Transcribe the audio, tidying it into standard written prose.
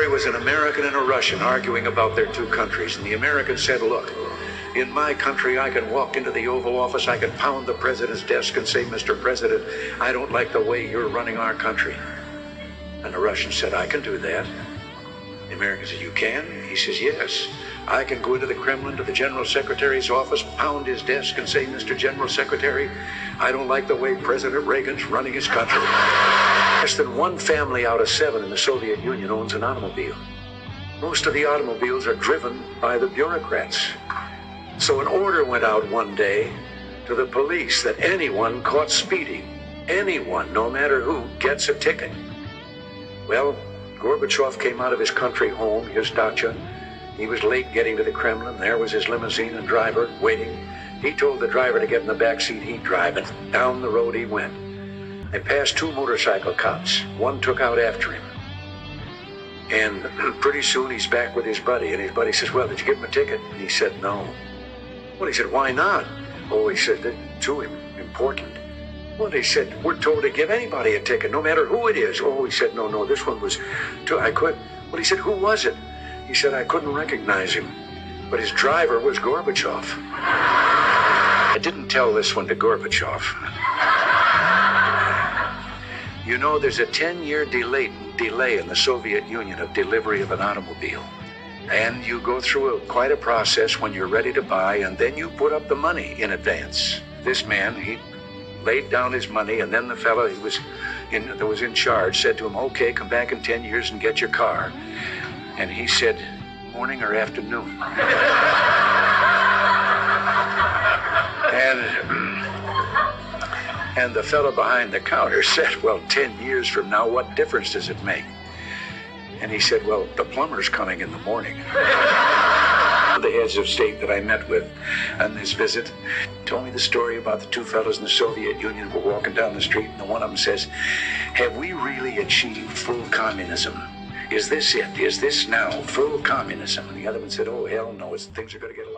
story was an American and a Russian arguing about their two countries. And the American said, look, in my country, I can walk into the Oval Office, I can pound the president's desk and say, Mr. President, I don't like the way you're running our country. And the Russian said, I can do that. The American said, you can? He says, yes. I can go into the Kremlin to the General Secretary's office, pound his desk and say, Mr. General Secretary, I don't like the way President Reagan's running his country. Less than one family out of 7 in the Soviet Union owns an automobile. Most of the automobiles are driven by the bureaucrats. So an order went out one day to the police that anyone caught speeding, anyone, no matter who, gets a ticket. Well, Gorbachev came out of his country home, his dacha. He was late getting to the Kremlin. There was his limousine and driver waiting. He told the driver to get in the back seat, he'd drive, and down the road he went. They passed 2 motorcycle cops. One took out after him. And pretty soon he's back with his buddy, and his buddy says, well, did you give him a ticket? And he said, no. Well, he said, why not? Oh, he said, they're too important. Well, they said, we're told to give anybody a ticket, no matter who it is. Oh, he said, no, this one was too, I could. Well, he said, who was it? He said, I couldn't recognize him, but his driver was Gorbachev. I didn't tell this one to Gorbachev. You know, there's a 10-year delay in the Soviet Union of delivery of an automobile. And you go through quite a process when you're ready to buy, and then you put up the money in advance. This man, he laid down his money, and then the fellow that was in charge said to him, okay, come back in 10 years and get your car. And he said, morning or afternoon? And the fellow behind the counter said, well, 10 years from now, what difference does it make? And he said, well, the plumber's coming in the morning. The heads of state that I met with on this visit told me the story about the 2 fellows in the Soviet Union who were walking down the street, and the one of them says, have we really achieved full communism? Is this it? Is this now full communism? And the other one said, oh, hell no, things are going to get a lot